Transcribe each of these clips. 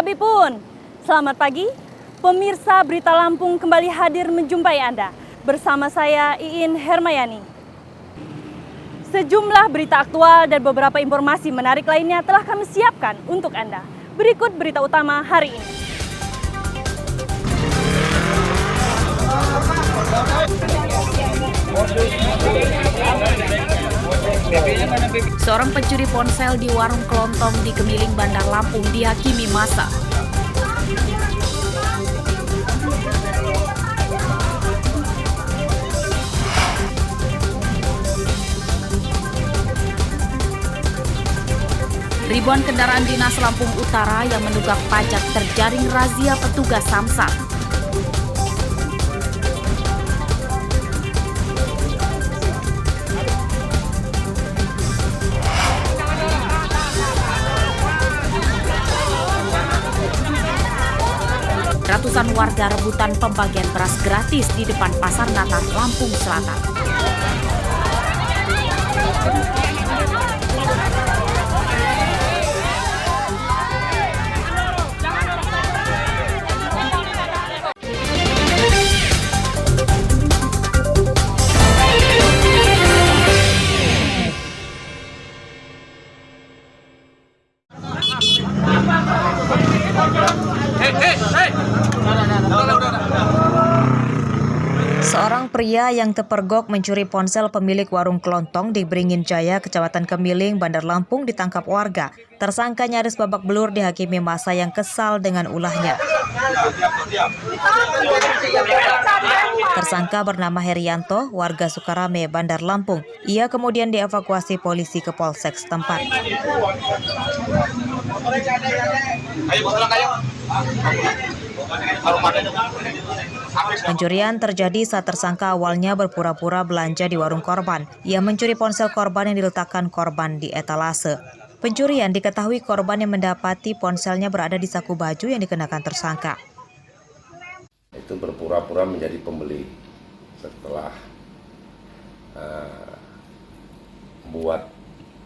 Sabipun, selamat pagi. Pemirsa Berita Lampung kembali hadir menjumpai Anda. Bersama saya Iin Hermayani. Sejumlah berita aktual dan beberapa informasi menarik lainnya telah kami siapkan untuk Anda. Berikut berita utama hari ini. Seorang pencuri ponsel di warung kelontong di Kemiling, Bandar Lampung dihakimi massa. Ribuan kendaraan dinas Lampung Utara yang menunggak pajak terjaring razia petugas Samsat. Ratusan warga rebutan pembagian beras gratis di depan Pasar Natal Lampung Selatan. Seorang pria yang terpergok mencuri ponsel pemilik warung kelontong di Beringin Jaya, Kecamatan Kemiling, Bandar Lampung ditangkap warga. Tersangka nyaris babak belur dihakimi massa yang kesal dengan ulahnya. Tersangka bernama Herianto, warga Sukarame, Bandar Lampung. Ia kemudian dievakuasi polisi ke Polsek setempat. Pencurian terjadi saat tersangka awalnya berpura-pura belanja di warung korban. Ia mencuri ponsel korban yang diletakkan korban di etalase. Pencurian diketahui korban yang mendapati ponselnya berada di saku baju yang dikenakan tersangka. Itu berpura-pura menjadi pembeli setelah buat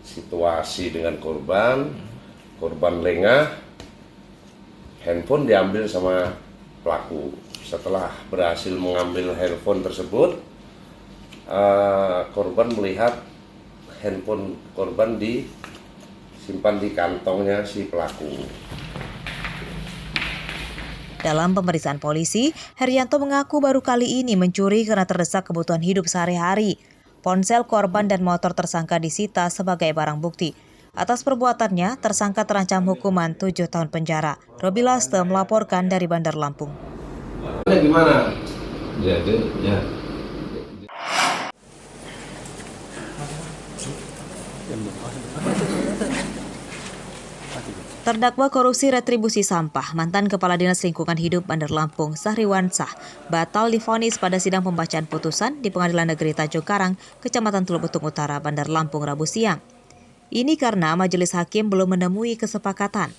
situasi dengan korban lengah, handphone diambil sama pelaku. Setelah berhasil mengambil handphone tersebut, korban melihat handphone korban disimpan di kantongnya si pelaku. Dalam pemeriksaan polisi, Herianto mengaku baru kali ini mencuri karena terdesak kebutuhan hidup sehari-hari. Ponsel korban dan motor tersangka disita sebagai barang bukti. Atas perbuatannya, tersangka terancam hukuman 7 tahun penjara. Robi Laste melaporkan dari Bandar Lampung. Gimana? Ya. Terdakwa korupsi retribusi sampah, mantan Kepala Dinas Lingkungan Hidup Bandar Lampung, Sahri Wansah, batal divonis pada sidang pembacaan putusan di Pengadilan Negeri Tanjung Karang, Kecamatan Teluk Betung Utara, Bandar Lampung, Rabu siang. Ini karena majelis hakim belum menemui kesepakatan.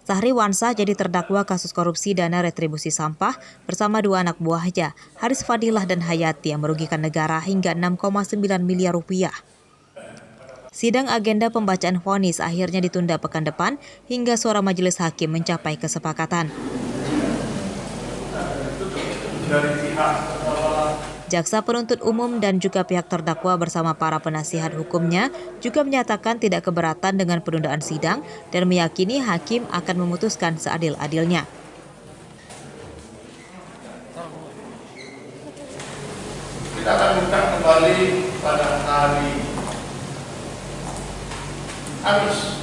Sahri Wansah jadi terdakwa kasus korupsi dana retribusi sampah bersama 2 anak buahnya, Haris Fadilah dan Hayati, yang merugikan negara hingga 6,9 miliar rupiah. Sidang agenda pembacaan vonis akhirnya ditunda pekan depan hingga suara majelis hakim mencapai kesepakatan. Jaksa penuntut umum dan juga pihak terdakwa bersama para penasihat hukumnya juga menyatakan tidak keberatan dengan penundaan sidang dan meyakini hakim akan memutuskan seadil-adilnya. Kita akan buka kembali pada hari Kamis,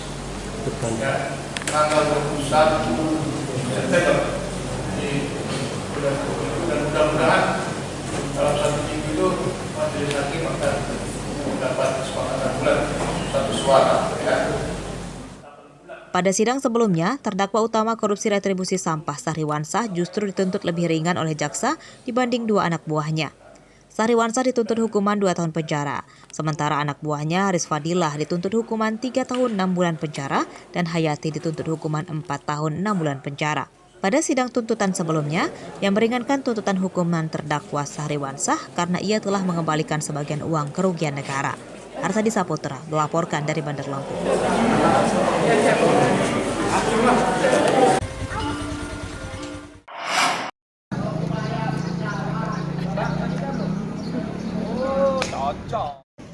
tanggal 21 September. Jadi mudah-mudahan dalam 1 minggu itu majelis hakim akan mendapat kesepakatan bulan 1 suara. Pada sidang sebelumnya, terdakwa utama korupsi retribusi sampah Sahri Wansah justru dituntut lebih ringan oleh jaksa dibanding 2 anak buahnya. Sahri Wansah dituntut hukuman 2 tahun penjara, sementara anak buahnya Haris Fadilah dituntut hukuman 3 tahun 6 bulan penjara dan Hayati dituntut hukuman 4 tahun 6 bulan penjara. Pada sidang tuntutan sebelumnya, yang meringankan tuntutan hukuman terdakwa Sahri Wansah karena ia telah mengembalikan sebagian uang kerugian negara. Arsadi Saputra melaporkan dari Bandar Lampung.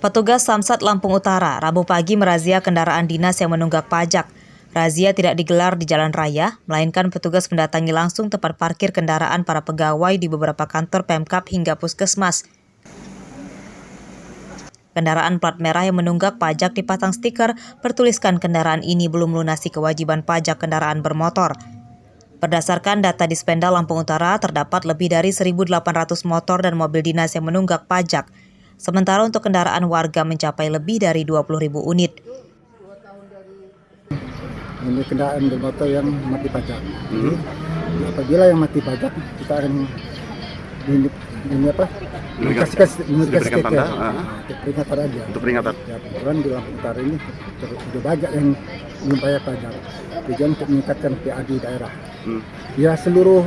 Petugas Samsat Lampung Utara Rabu pagi merazia kendaraan dinas yang menunggak pajak. Razia tidak digelar di jalan raya, melainkan petugas mendatangi langsung tempat parkir kendaraan para pegawai di beberapa kantor Pemkab hingga puskesmas. Kendaraan plat merah yang menunggak pajak dipasang stiker bertuliskan kendaraan ini belum melunasi kewajiban pajak kendaraan bermotor. Berdasarkan data Dispenda Lampung Utara, terdapat lebih dari 1.800 motor dan mobil dinas yang menunggak pajak. Sementara untuk kendaraan warga mencapai lebih dari 20.000 unit. Ini kendaraan bermotor yang mati pajak. Apabila yang mati pajak, kita akan diberikan tanda peringatan aja. Untuk peringatan. Ya, kebetulan di Lampung Utara ini sudah banyak yang belum bayar pajak. Tujuan untuk meningkatkan PAD daerah. Ya seluruh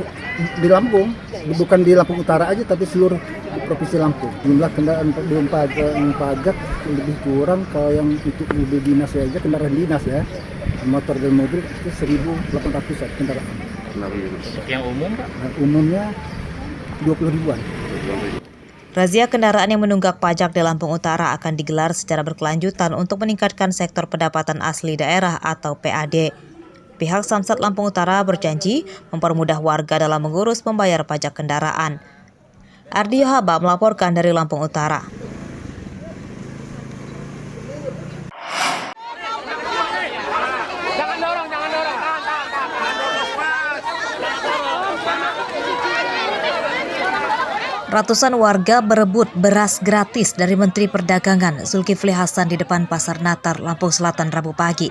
di Lampung, bukan di Lampung Utara aja, tapi seluruh provinsi Lampung. Jumlah kendaraan belum pajak lebih kurang kalau yang itu mobil dinas aja, kendaraan dinas ya, motor dan mobil itu 1.800 kendaraan. Yang umum Pak? Umumnya 20 ribuan. Razia kendaraan yang menunggak pajak di Lampung Utara akan digelar secara berkelanjutan untuk meningkatkan sektor pendapatan asli daerah atau PAD. Pihak Samsat Lampung Utara berjanji mempermudah warga dalam mengurus membayar pajak kendaraan. Ardi Yohaba melaporkan dari Lampung Utara. Ratusan warga berebut beras gratis dari Menteri Perdagangan Zulkifli Hasan di depan Pasar Natar, Lampung Selatan Rabu pagi.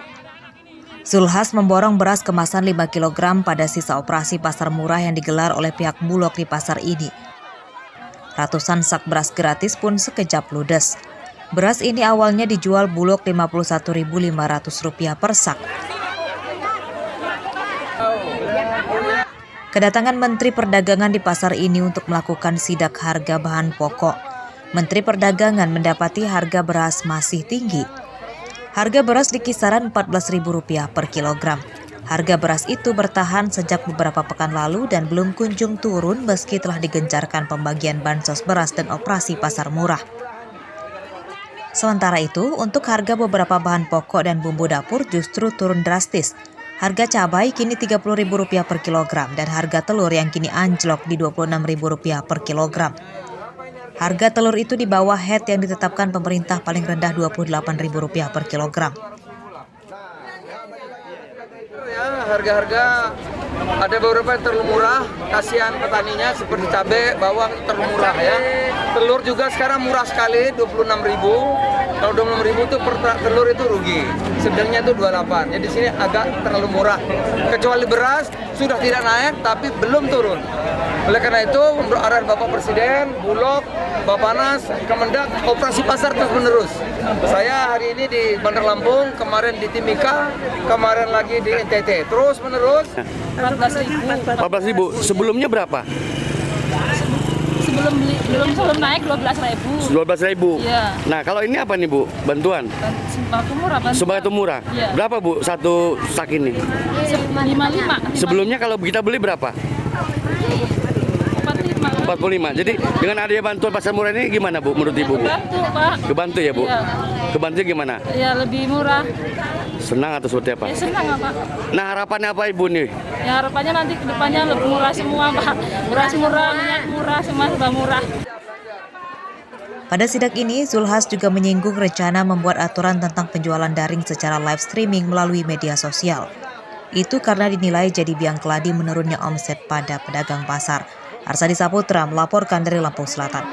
Zulhas memborong beras kemasan 5 kg pada sisa operasi pasar murah yang digelar oleh pihak Bulog di pasar ini. Ratusan sak beras gratis pun sekejap ludes. Beras ini awalnya dijual Bulog Rp51.500 per sak. Kedatangan Menteri Perdagangan di pasar ini untuk melakukan sidak harga bahan pokok. Menteri Perdagangan mendapati harga beras masih tinggi. Harga beras di kisaran Rp14.000 per kilogram. Harga beras itu bertahan sejak beberapa pekan lalu dan belum kunjung turun meski telah digencarkan pembagian bansos beras dan operasi pasar murah. Sementara itu, untuk harga beberapa bahan pokok dan bumbu dapur justru turun drastis. Harga cabai kini Rp30.000 per kilogram dan harga telur yang kini anjlok di Rp26.000 per kilogram. Harga telur itu di bawah head yang ditetapkan pemerintah paling rendah Rp28.000 per kilogram. Ya, harga-harga ada beberapa yang terlalu murah, kasihan petaninya seperti cabai, bawang terlalu murah ya. Telur juga sekarang murah sekali, Rp26.000. Kalau Rp26.000 itu per telur itu rugi. Sedangnya itu 28. Jadi di sini agak terlalu murah. Kecuali beras sudah tidak naik tapi belum turun. Oleh karena itu, menurut arahan Bapak Presiden, Bulog, Bappenas, Kemendak, operasi pasar terus menerus. Saya hari ini di Bandar Lampung, kemarin di Timika, kemarin lagi di NTT. Terus menerus. 14.000. Sebelumnya berapa? Sebelum naik 12.000. 12.000. Iya. Nah, kalau ini apa nih Bu? Bantuan? Sembako murah. Sembako murah. Iya. Berapa Bu satu sak ini? 55. Sebelumnya kalau kita beli berapa? 45. Jadi dengan adanya bantuan pasar murah ini gimana Bu menurut Ibu? Kebantu Pak. Kebantu ya Bu? Iya. Kebantu gimana? Ya lebih murah. Senang atau seperti apa? Ya senang Pak. Nah, harapannya apa Ibu nih? Ya harapannya nanti kedepannya lebih murah semua Pak. Beras murah, minyak murah, semua serba murah. Pada sidak ini, Zulhas juga menyinggung rencana membuat aturan tentang penjualan daring secara live streaming melalui media sosial. Itu karena dinilai jadi biang keladi menurunnya omset pada pedagang pasar. Arsadi Saputra melaporkan dari Lampung Selatan.